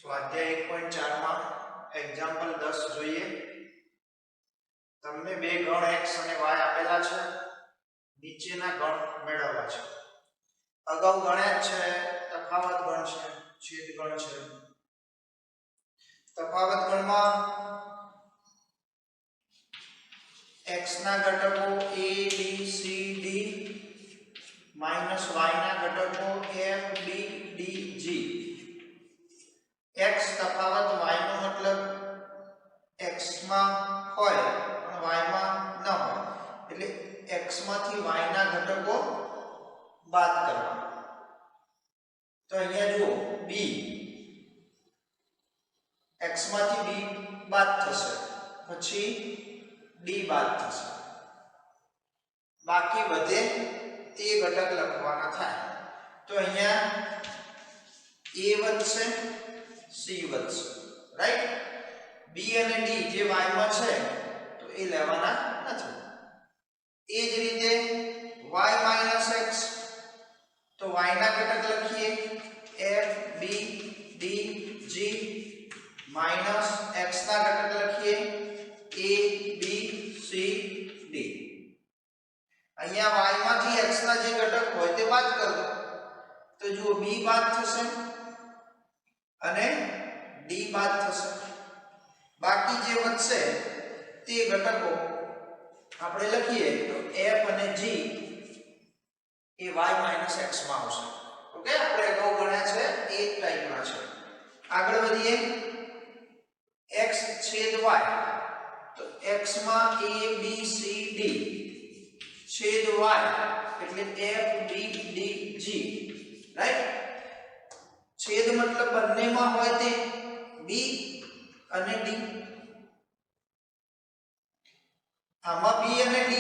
स्वाध्याय 1.4 માં એક્ઝામ્પલ 10 જોઈએ। તમને બે ગણ x અને y આપેલા છે, નીચેના ગણ મેળવવા છે। અગાઉ ગણ્યા છે, તફાવત ગણ છે, છેદ ગણ છે। તફાવત ગણમાં x ના ઘટકો a b c d minus y ના ઘટકો f b d g। x તફાવત y નો મતલબ x માં હોય પણ y માં ન હોય, એટલે x માંથી y ના ઘટકો બાદ કરવા। તો અહીંયા જુઓ b x માંથી b બાદ થશે, પછી d બાદ થશે, બાકી વધે તે ઘટક લખવાના થાય। તો અહીંયા a વધશે, c વધશે, રાઈટ। b અને d જે y માં છે તો એ લેવાના નથી। એ જ રીતે y - x, તો y ના ઘટક લખીએ f b d g minus x ના ઘટક લખીએ a b c d। અહીંયા y માંથી x ના જે ઘટક હોય તે બાદ કરો તો જુઓ b બાદ થશે અને d બાદ થશે, બાકી જે વધશે તે ઘટકો આપણે લખીએ તો f અને g એ y - x માં આવશે। ઓકે, આપણે અગાઉ ગણ્યા છે એ જ ટાઈપના છે। આગળ વધીએ, x છેદ y, તો x માં a b c d છેદ y એટલે f b d g, right. છેદ મતલબ બંનેમાં હોય તે b અને d। આમાં b અને d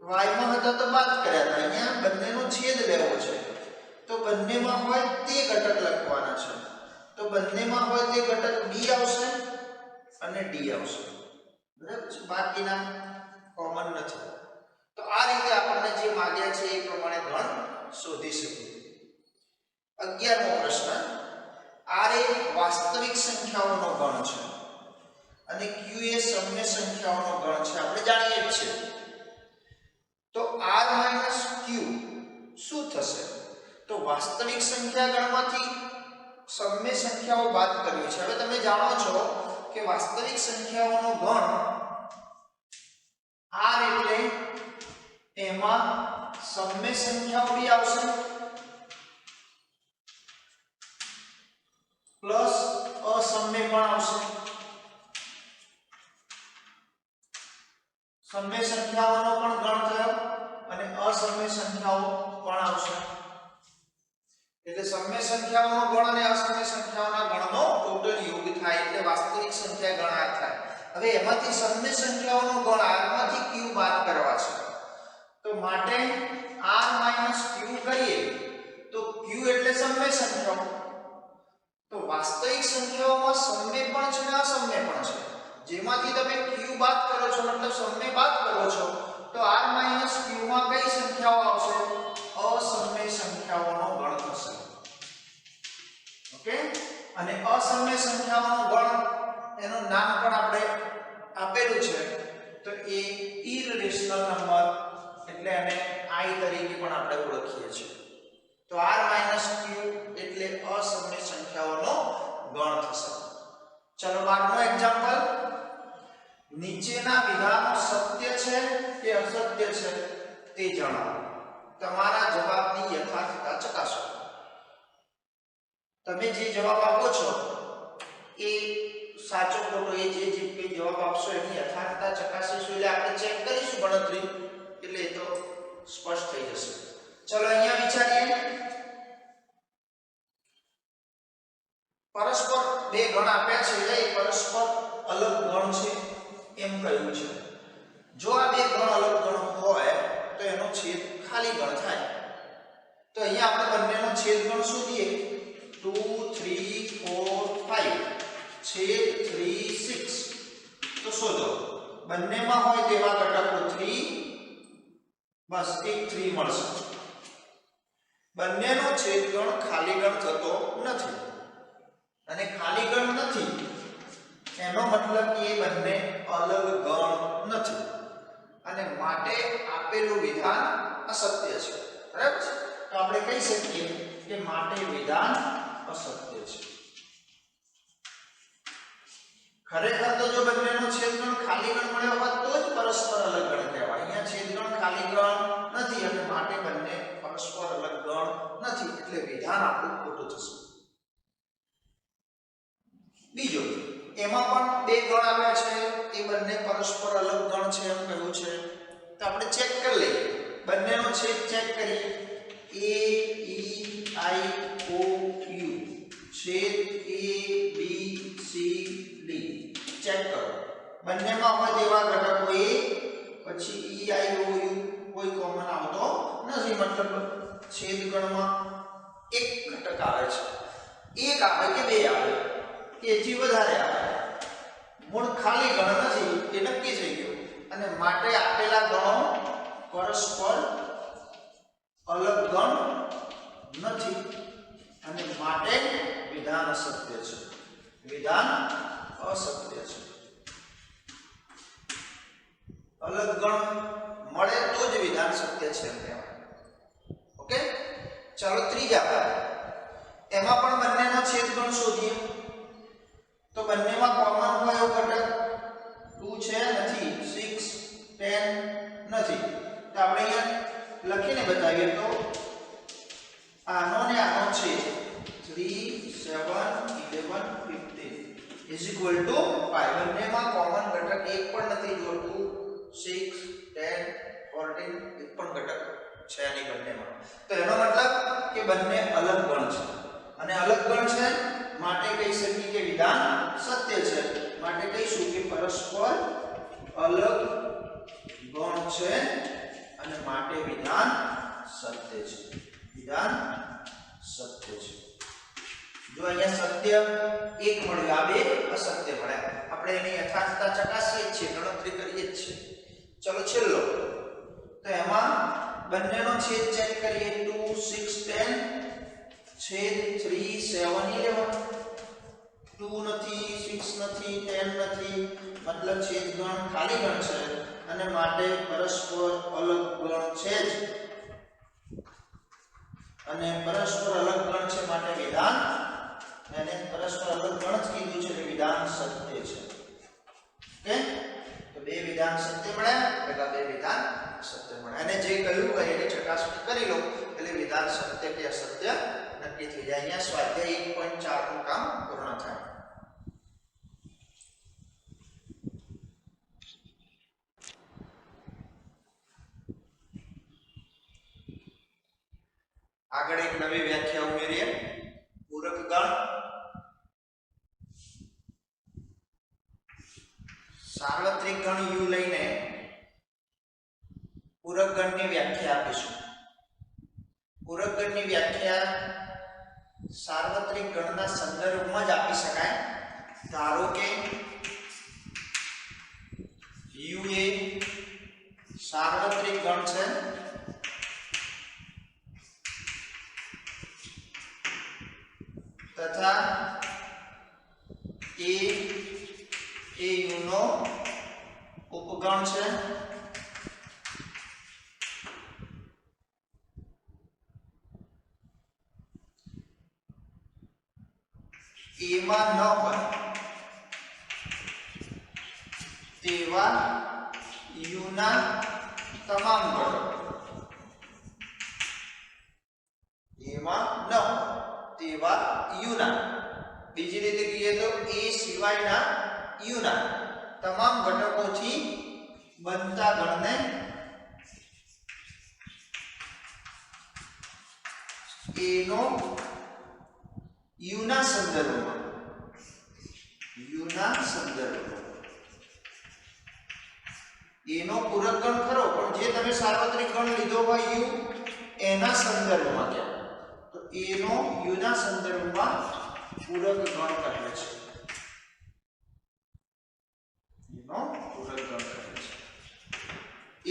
y માં હતા તો બાદ કર્યા હતા, અહીંયા બંનેનો છેદ લેવો છે તો બંનેમાં હોય તે ઘટક લખવાના છે। તો બંનેમાં હોય તે ઘટક b આવશે અને d આવશે, બરાબર છે, બાકીના કોમન નથી। તો આ રીતે આપણને જે માંગ્યા છે એ પ્રમાણે ગણ શોધી શકીએ। 11મો પ્રશ્ન, r એ વાસ્તવિક સંખ્યાઓનો ગણ છે અને q એ સમય સંખ્યાઓનો ગણ છે, આપણે જાણીએ જ છીએ। તો r - q શું થશે? તો વાસ્તવિક સંખ્યા ગણમાંથી સમય સંખ્યાઓ બાદ કરવી છે। હવે તમે જાણો છો કે વાસ્તવિક સંખ્યાઓનો ગણ r એટલે એમાં સમય સંખ્યાઓ બી આવશે પ્લસ અસમય પણ આવશે। સમય સંખ્યાઓનો પણ ગણ થયો અને અસમય સંખ્યાઓ પણ આવશે, એટલે સમય સંખ્યાઓનો ગણ અને અસમય સંખ્યાઓના ગણનો ટોટલ યોગ થાય એટલે વાસ્તવિક સંખ્યા ગણ r થાય। હવે એમાંથી સમય સંખ્યાઓનો ગણ r માંથી q બાદ કરવા છે, તો માટે r - q કરીએ તો q એટલે સમય સંખ્યાઓ। તો વાસ્તવિક સંખ્યાઓમાં સમય પણ છે અને અસમય પણ છે, જેમાંથી તમે q બાદ કરો છો મતલબ સમય બાદ કરો છો તો r - q માં કઈ સંખ્યાઓ આવશે? અસમય સંખ્યાઓનો ગણ થશે। ઓકે, અને અસમય સંખ્યાઓનો ગણ એનું નામ પણ આપણે આપેલું છે, તો એ ઇરરેશનલ નંબર એટલે એને i તરીકે પણ આપણે ઓળખીએ છીએ। તો r - q એટલે અસમય સંખ્યાઓનો ગણ થશે। ચલો 12મો એક્ઝામ્પલ, નીચેના વિધાનો સત્ય છે કે અસત્ય છે તે જણાવો, તમારા જવાબની યથાર્થતા ચકાસો। તમે જે જવાબ આપો છો એ સાચો ખોટો એ જે જવાબ આપશો એની યથાર્થતા ચકાસીશું, એટલે આપણે ચેક કરીશું ગણતરી, એટલે એ તો સ્પષ્ટ થઈ જશે। ચલો અહીંયા વિચારીએ, પરસ્પર બે ગણ આપ્યા છે, એ પરસ્પર અલગ ગણ છે એમ કહ્યું છે। જો આ બે ગણ અલગ ગણ હોય તો એનો છેદ ખાલી ગણ થાય। તો અહીંયા આપણે બંનેનો છેદ ગણ શોધીએ, 2 3 4 5 છેદ 3 6, તો શોધો બંનેમાં હોય તેવા ઘટકો 3, બસ એક 3 મળશે। બંનેનો છેદ ગણ ખાલી ગણ થતો નથી, અને ખાલી ગણ નથી એનો મતલબ કે એ બંને અલગ ગણ નથી અને માટે આપેલું વિધાન અસત્ય છે. બરાબર છે? તો આપણે કહી શકીએ કે માટે વિધાન અસત્ય છે. ખરેખર તો જો બંનેનો છેદગણ ખાલી ગણ મળ્યો હોત તો જ પરસ્પર અલગ ગણ કહેવાય. અહીંયા છેદગણ ખાલી ગણ નથી અને માટે બંને પરસ્પર અલગ ગણ નથી એટલે વિધાન આપણું ખોટું થશે. બીજો, એમાં પણ બે ગણ આવ્યા છે એ બંને પરસ્પર અલગ ગણ છે એમ કહ્યું છે. તો આપણે ચેક કરી લઈએ, બંનેનો છેદ ચેક કરીએ. a e i o u છેદ a b c d check કરો. બંનેમાં હોય તેવા ઘટકો a પછી e i o u કોઈ કોમન આવતો નથી, મતલબ છેદગણમાં એક ઘટક આવે છે. એક આવે કે બે આવે કે એથી વધારે આવે, મૂળ ખાલી ગણ નથી એ નક્કી થઈ ગયું અને માટે આપેલા ગણો પરસ્પર અલગ ગણ નથી અને માટે વિધાન અસત્ય છે. વિધાન અસત્ય છે. અલગ ગણ મળે તો જ વિધાન સત્ય છે એમ કહેવાય. ઓકે, ચાલો ત્રીજા, એમાં પણ બંનેનો છેદગણ શોધીએ. તો બંનેમાં કોમન હોય એવો ઘટક 2 છે નથી, 6 10 નથી. તો આપણે અહીંયા લખીને બતાવીએ તો આનો ને આનો છે 3 7 11 15 is equal to 5. બંનેમાં કોમન ઘટક એક પણ નથી. જો 2 6 10 14 એક પણ ઘટક છે નહીં બંનેમાં. તો એનો મતલબ કે બંને અલગ ગણ છે અને અલગ ગણ છે માટે કહી શકીએ કે વિધાન સત્ય છે. માટે કહીશું કે પરસ્પર અલગ ગણ છે અને માટે વિધાન સત્ય છે. વિધાન સત્ય છે. જો અહીંયા સત્ય એક મળ્યું, આ બે અસત્ય મળ્યા. આપણે એની યથાર્થતા ચકાસીએ જ છીએ, ગણતરી કરીએ જ છીએ. ચલો છેલ્લો, તો એમાં બંનેનો છેદ ચેક કરીએ. 2 6 10 છેદ 3 7 11. 2 નથી, 6 નથી, 10 નથી, મતલબ છેદગણ ખાલી ગણ છે અને માટે પરસ્પર અલગ ગણ છે જ અને પરસ્પર અલગ ગણ છે માટે વિધાન અને પરસ્પર અલગ ગણ જ કીધું છે એટલે વિધાન સત્ય છે. ઓકે, તો બે વિધાન સત્ય મળ્યા, એટલે બે વિધાન સત્ય મળ્યા. અને જે કહ્યું હોય એની ચકાસણી કરી લો એટલે વિધાન સત્ય કે અસત્ય નક્કી થઈ જાય. અહીંયા સ્વાધ્યાય 1.4 નું કામ પૂર્ણ થાય. આગળ એક નવી વ્યાખ્યા ઉમેરીએ. પૂરક ગણ. સાર્વત્રિક ગણ u લઈને પૂરક ગણની વ્યાખ્યા આપીશું. પૂરક ગણની વ્યાખ્યા સાર્વત્રિક ગણના સંદર્ભમાં જ આપી શકાય. ધારો કે u એ સાર્વત્રિક ગણ છે તથા a એ u નો ઉપગણ છે. એમાં ન હોય તેવા u ના તમામ ઘટકો. એમાં ન હોય તેવા u ના, બીજી રીતે કહીએ તો a સિવાયના u ના તમામ ઘટકોથી બનતા ગણને a નો u ના સંદર્ભમાં એનો પૂરક ગણ ખરો, પણ જે તમે સાર્વત્રિક ગણ લીધો હોય u એના સંદર્ભમાં કહેવાય. તો એનો u ના સંદર્ભમાં પૂરક ગણ કહે છે. એનો પૂરક ગણ કહે છે.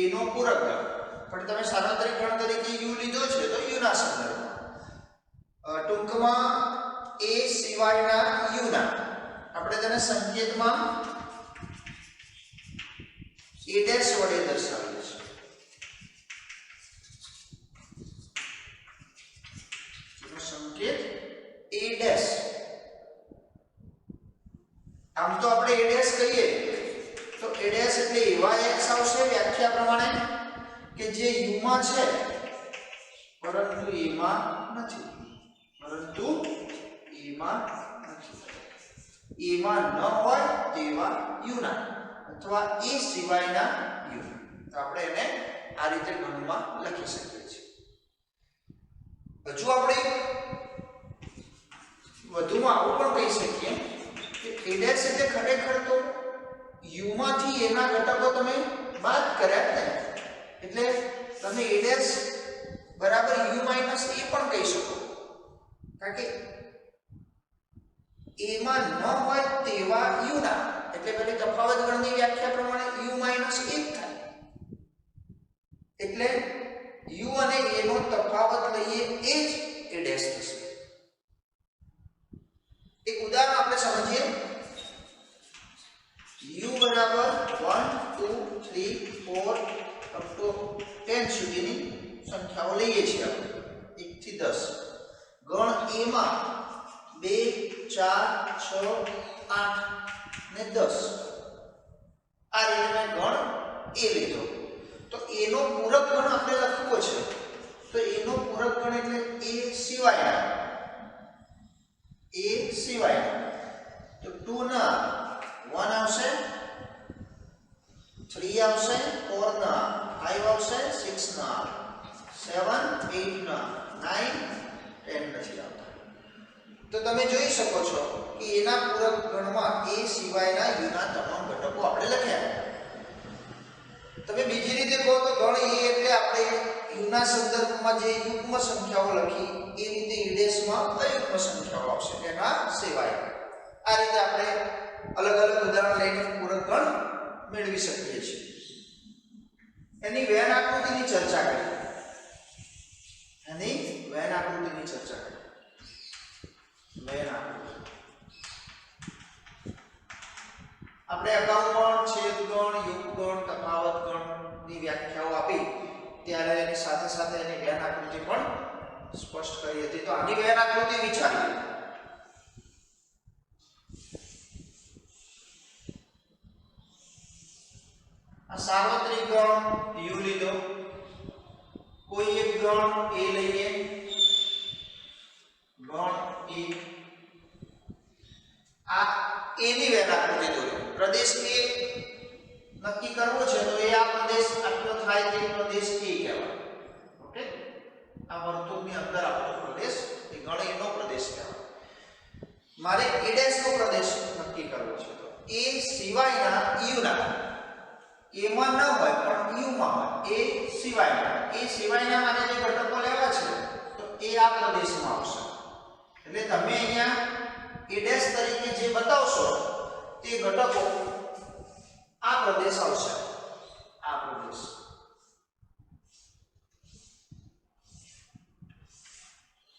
એનો પૂરક ગણ, પણ તમે સાર્વત્રિક ગણ તરીકે u લીધો છે તો u ના સંદર્ભમાં. ટૂંકમાં એ સિવાયના યુ ના આપણે તેને સંકેતમાં એ ડેશ વડે દર્શાવીએ છીએ. એનો સંકેત એ ડેશ. આમ તો આપણે એ ડેશ કહીએ તો એ ડેશ એટલે એવા x આવશે વ્યાખ્યા પ્રમાણે કે જે u માં છે પરંતુ a માં નથી. પરંતુ a માં નથી. a માં ન હોય તેવા u ના અથવા એ સિવાયના u. તો આપણે એને આ રીતે ગણમાં લખી શકીએ છીએ. હજુ આપણે વધુમાં આવું પણ કહી શકીએ કે a ડેશ એટલે ખરેખર તો u માંથી a ના ઘટકો તમે બાદ કર્યા ને, એટલે તમે a ડેશ બરાબર u માઈનસ a પણ કહી શકો, કારણ કે a માં ન હોય તેવા u ના એટલે પેલી તફાવત ગણની વ્યાખ્યા પ્રમાણે u માઈનસ 1 થાય. એટલે u અને a નો તફાવત લઈએ એ જ a ડેશ થશે. એક ઉદાહરણ આપણે સમજીએ. u બરાબર 1 2 3 4 અપ ટુ 10 સુધીની સંખ્યાઓ લઈએ છીએ આપણે 1 થી 10. ગણ a માં 2 4 6 8 ને 10 આ રીતે મેં ગણ a લીધો. તો a નો પૂરક ગણ આપણે લખવો છે. તો a નો પૂરક ગણ એટલે a સિવાયના. a સિવાયના તો 2 ના 1 આવશે, 3 આવશે, 4 ના 5 આવશે, 6 ના 7 8 ના 9 10 નથી આવતા. તો તમે જોઈ શકો છો કે એના પૂરક ગણમાં a સિવાયના u ના તમામ ઘટકો આપણે લખ્યા. તમે બીજી રીતે કહો તો ગણ a એટલે આપણે u ના સંદર્ભમાં જે યુગ્મ સંખ્યાઓ લખી એ રીતે e ડેશ માં અયુગ્મ સંખ્યાઓ આવશે એના સિવાય. આ રીતે આપણે અલગ અલગ ઉદાહરણ લઈને પૂરક ગણ મેળવી શકીએ છીએ. એની વેન આકૃતિની ચર્ચા કરીએ. વેન આકૃતિ આપણે અગાઉ પણ છેદ ગણ, યુગ ગણ, તફાવત ગણની વ્યાખ્યાઓ આપી ત્યારે એની સાથે સાથે એની વેન આકૃતિ પણ સ્પષ્ટ કરી હતી. તો આની વેન આકૃતિ વિચારીએ. આ સાર્વત્રિક ગણ u લીધો, કોઈ એક ગણ a લઈએ, ગણ e. આ a ની વેન આકૃતિ દોરો. પ્રદેશ a નક્કી કરવો છે તો એ આ પ્રદેશ આટલો થાય તે પ્રદેશ a કહેવાય. ઓકે, આ વર્તુળની અંદર આપણો પ્રદેશ એ ગણ a નો પ્રદેશ કહેવાય. મારે a ડેશ નો પ્રદેશ નક્કી કરવો છે તો a સિવાયના u ના a માં ન હોય પણ u માં હોય a સિવાયના મારે જે ઘટકો લેવા છે તો એ આ પ્રદેશમાં આવશે. એટલે તમે અહીંયા a ડેશ તરીકે જે બતાવશો તે ઘટકો આ પ્રદેશ આવશે. આ પ્રદેશ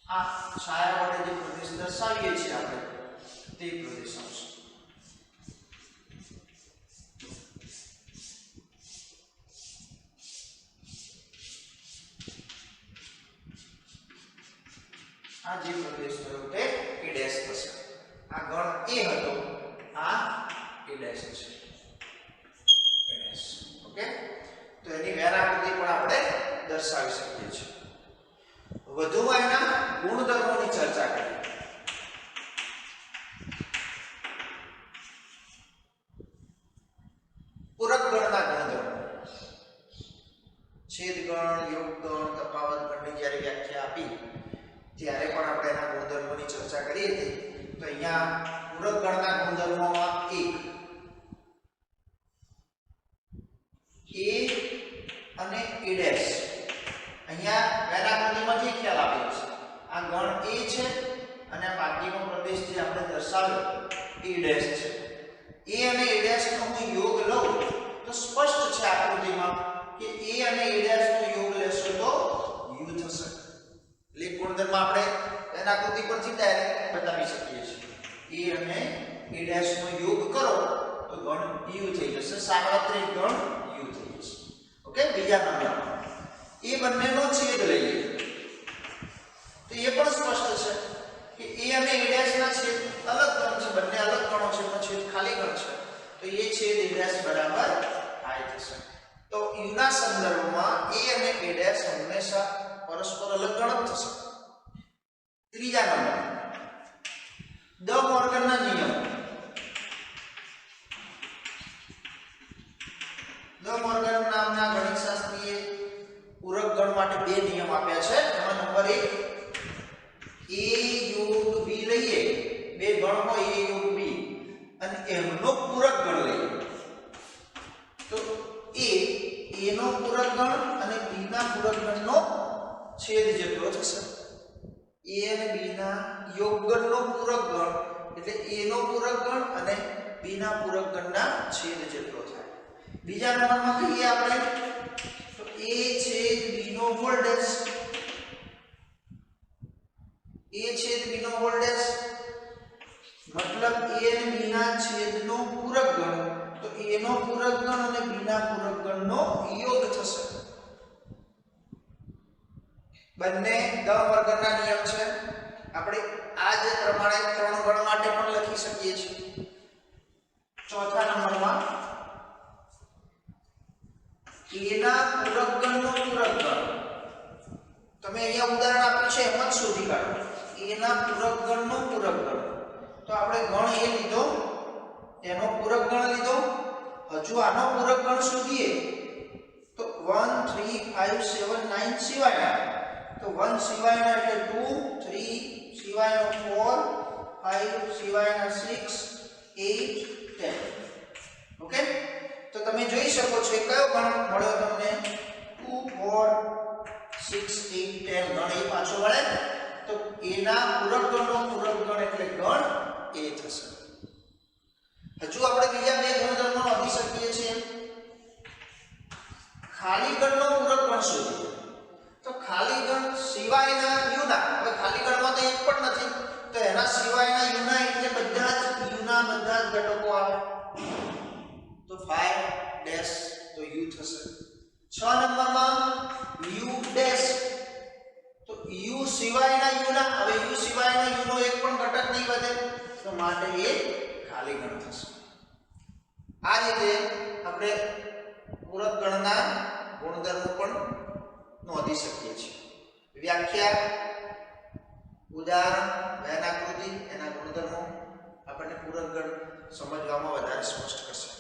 આ છાયા વડે જે પ્રદેશ દર્શાવીએ છીએ આપણે તે પ્રદેશ આવશે. આ જે પ્રદેશ થયો તે a ડેશ થશે. આ ગણ a હતો, આ a ડેશ છે. a dash. ઓકે, તો એની વેન આકૃતિ પણ આપણે દર્શાવી શકીએ છીએ. વધુમાં એના ગુણધર્મોની ચર્ચા કરીએ. પૂરક ગણના ગુણધર્મો. છેદ ગણ, યોગ ગણ, તફાવત ગણની જ્યારે વ્યાખ્યા આપી ત્યારે પણ આપણે એના ગુણધર્મોની ચર્ચા કરી હતી. તો અહીંયા પૂરક ગણના ગુણધર્મોમાં એક a અને a ડેશ. અહીંયા વેન આકૃતિમાં જે ખ્યાલ આપ્યો છે આ ગણ a છે અને આ બાકીનો પ્રદેશ જે આપણે દર્શાવ્યો a ડેશ છે. a અને a ડેશ નો હું યોગ લઉં તો સ્પષ્ટ છે આકૃતિમાં કે a અને a ડેશ નો યોગ લેશો તો u થશે. એટલે ગુણધર્મ આપણે એના આકૃતિ પરથી ડાયરેક્ટ બતાવી શકીએ છીએ a અને a ડેશ નો યોગ કરો તો ગણ u થઈ જશે સાર્વત્રિક ગણ u થઈ જશે ઓકે બીજા નંબરમાં એ બંનેનો છેદ લઈએ તો એ પણ સ્પષ્ટ છે કે a અને a ડેશ ના છેદ અલગ ગણ છે બંને અલગ ગણો છે પણ છેદ ખાલી ગણ છે તો એ છેદ a ડેશ બરાબર i થશે તો u ના સંદર્ભમાં a અને a ડેશ હંમેશા પરસ્પર અલગ ગણ થશે ત્રીજા નંબર ડ મોર્ગનના નિયમ ડ મોર્ગન નામના ગણિતશાસ્ત્રીએ પૂરક ગણ માટે બે નિયમ આપ્યા છે એમાં નંબર 1 a યોગ b લઈએ બે ગણ હોય a યોગ b અને એમનો પૂરક ગણ લઈએ તો a નો પૂરક ગણ અને b ના પૂરક ગણનો છેદ જેટલો થશે a અને b ના યોગગણનો પૂરક ગણ એટલે a નો પૂરક ગણ અને b ના પૂરક ગણના છેદ જેટલો થાય બીજા નંબરમાં કહીએ આપણે તો a છેદ b નો હોલ ડેશ a છેદ b નો હોલ ડેશ મતલબ a અને b ના છેદનો પૂરક ગણ તો a નો પૂરક ગણ અને b ના પૂરક ગણનો યોગ થશે બંને ડ વર્ગના નિયમ છે આપણે આ જે પ્રમાણે ત્રણ ગણ માટે પણ લખી શકીએ છીએ ચોથા નંબરમાં a ના પૂરક ગણનો પૂરક ગણ તમે અહીંયા ઉદાહરણ આપ્યું છે એમ જ શોધી કાઢો a ના પૂરક ગણનો પૂરક ગણ તો આપણે ગણ a લીધો એનો પૂરક ગણ લીધો હજુ આનો પૂરક ગણ શોધીએ તો 1 3 5 7 9 સિવાયના તો 1 સિવાયના એટલે 2 3 સિવાયનો 4 5 સિવાયના 6 8 10 ઓકે તો તમે જોઈ શકો છો કયો ગણ મળ્યો તમને 2 4 6 8 10 ગણ એ પાછો મળે તો a ના પૂરક ગણનો પૂરક ગણ એટલે ગણ a થશે હજુ આપણે બીજા બે ગુણધર્મો નોંધી શકીએ છીએ ખાલી ગણનો પૂરક ગણ શોધીએ તો ખાલી ગણ સિવાયના u ના હવે ખાલી ગણમાં તો એક પણ નથી તો એના સિવાયના u ના એટલે બધા જ u ના બધા જ ઘટકો આવે તો 5 ડેશ તો u થશે 6 નંબરમાં u ડેશ તો u સિવાયના u ના હવે u સિવાયના u નો એક પણ ઘટક નહીં વધે તો માટે એ ખાલી ગણ થશે આ રીતે આપણે પૂરક ગણના ગુણધર્મો પણ નોંધી શકીએ છીએ વ્યાખ્યા ઉદાહરણ વેન આકૃતિ એના ગુણધર્મો આપણને પૂરક ગણ સમજવામાં વધારે સ્પષ્ટ કરશે